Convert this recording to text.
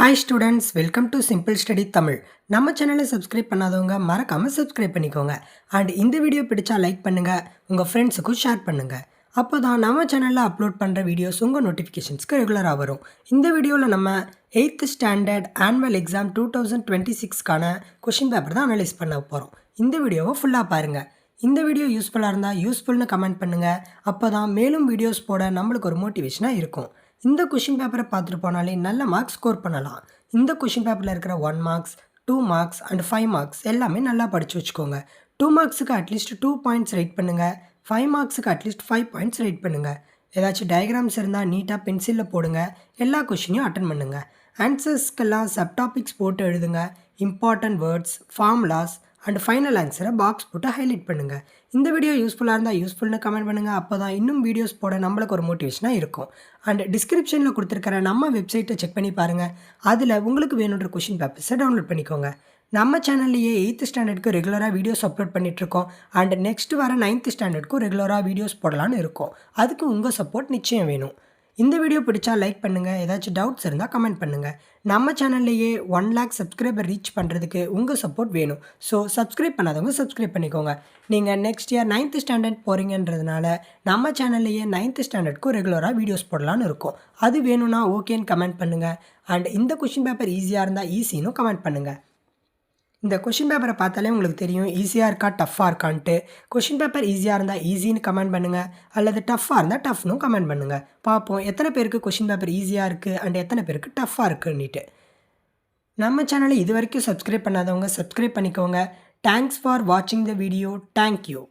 Hi students, welcome to Simple Study Tamil. நம்ம சேனலை subscribe பண்ணாதவங்க மறக்காம சப்ஸ்கிரைப் பண்ணிக்கோங்க. அண்ட் இந்த வீடியோ பிடிச்சா லைக் பண்ணுங்க, உங்க ஃப்ரெண்ட்ஸுக்கும் ஷேர் பண்ணுங்க. அப்போதான் நம்ம சேனல்ல அப்லோட் பண்ற வீடியோஸ் உங்க நோட்டிஃபிகேஷன்ஸ்க்கு ரெகுலரா வரும். இந்த வீடியோல நம்ம 8th ஸ்டாண்டர்ட் ஆனுவல் எக்ஸாம் 2026க்கான கொஸ்டின் பேப்பர் தான் அனலைஸ் பண்ண போறோம். இந்த வீடியோவை ஃபுல்லா பாருங்க. இந்த வீடியோ யூஸ்ஃபுல்லாக இருந்தால் யூஸ்ஃபுல்னு கமெண்ட் பண்ணுங்கள். அப்போ தான் மேலும் வீடியோஸ் போட நம்மளுக்கு ஒரு மோட்டிவேஷனாக இருக்கும். இந்த கொஷின் பேப்பரை பார்த்துட்டு போனாலே நல்ல மார்க்ஸ் ஸ்கோர் பண்ணலாம். இந்த கொஷின் பேப்பரில் இருக்கிற 1 மார்க்ஸ் 2 மார்க்ஸ் அண்ட் 5 மார்க்ஸ் எல்லாமே நல்லா படித்து வச்சுக்கோங்க. 2 மார்க்ஸுக்கு அட்லீஸ்ட் 2 பாயிண்ட்ஸ் ரைட் பண்ணுங்கள். 5 மார்க்ஸுக்கு அட்லீஸ்ட் 5 பாயிண்ட்ஸ் ரைட் பண்ணுங்கள். ஏதாச்சும் டயக்ராம்ஸ் இருந்தால் நீட்டாக பென்சிலில் போடுங்க. எல்லா கொஷினையும் அட்டன் பண்ணுங்கள். ஆன்சர்ஸ்க்கெல்லாம் சப்டாபிக்ஸ் போட்டு எழுதுங்க. Important words, formulas and final ஆன்சரை பாக்ஸ் போட்டு ஹைலைட் பண்ணுங்கள். இந்த வீடியோ யூஸ்ஃபுல்லாக இருந்தால் யூஸ்ஃபுல்னு கமெண்ட் பண்ணுங்கள். அப்போ தான் இன்னும் வீடியோஸ் போட நம்மளுக்கு ஒரு மோட்டிவேஷனாக இருக்கும். அண்ட் டிஸ்கிரிப்ஷனில் கொடுத்துருக்கிற நம்ம வெப்சைட்டை செக் பண்ணி பாருங்கள். அதில் உங்களுக்கு வேணுன்ற கொஷின் பேப்பர்ஸை டவுன்லோட் பண்ணிக்கோங்க. நம்ம சேனல்லையே 8th ஸ்டாண்டர்டுக்கு ரெகுலராக வீடியோஸ் அப்லோட் பண்ணிகிட்ருக்கோம். அண்ட் நெக்ஸ்ட் வர 9th ஸ்டாண்டர்டுக்கும் ரெகுலராக வீடியோஸ் போடலான்னு இருக்கோம். அதுக்கு உங்கள் சப்போர்ட் நிச்சயம் வேணும். இந்த வீடியோ பிடிச்சா லைக் பண்ணுங்கள். ஏதாச்சும் டவுட்ஸ் இருந்தால் கமெண்ட் பண்ணுங்கள். நம்ம சேனல்லையே 1 lakh சப்ஸ்கிரைபர் ரீச் பண்ணுறதுக்கு உங்கள் சப்போர்ட் வேணும். ஸோ சப்ஸ்கிரைப் பண்ணாதவங்க சப்ஸ்கிரைப் பண்ணிக்கோங்க. நீங்கள் நெக்ஸ்ட் இயர் 9th ஸ்டாண்டர்ட் போகிறீங்கன்றதுனால நம்ம சேனல்லையே 9th ஸ்டாண்டர்டுக்கும் ரெகுலராக வீடியோஸ் போடலான்னு இருக்கும். அது வேணும்னா ஓகேன்னு கமெண்ட் பண்ணுங்கள். அண்ட் இந்த கொஷின் பேப்பர் ஈஸியாக இருந்தால் ஈஸின்னு கமெண்ட் பண்ணுங்கள். இந்த கொஷின் பேப்பரை பார்த்தாலே உங்களுக்கு தெரியும் ஈஸியாக இருக்கா டஃப்பாக இருக்கான்ட்டு. கொஷின் பேப்பர் ஈஸியாக இருந்தால் ஈஸின்னு கமெண்ட் பண்ணுங்கள். அல்லது டஃப்பாக இருந்தால் டஃப்னு கமெண்ட் பண்ணுங்கள். பார்ப்போம் எத்தனை பேருக்கு கொஷின் பேப்பர் ஈஸியாக இருக்குது அண்ட் எத்தனை பேருக்கு டஃப்பாக இருக்குன்னுட்டு. நம்ம சேனலை இது வரைக்கும் சப்ஸ்கிரைப் பண்ணாதவங்க சப்ஸ்கிரைப் பண்ணிக்கோங்க. தேங்க்ஸ் ஃபார் வாட்சிங் த வீடியோ. தேங்க்யூ.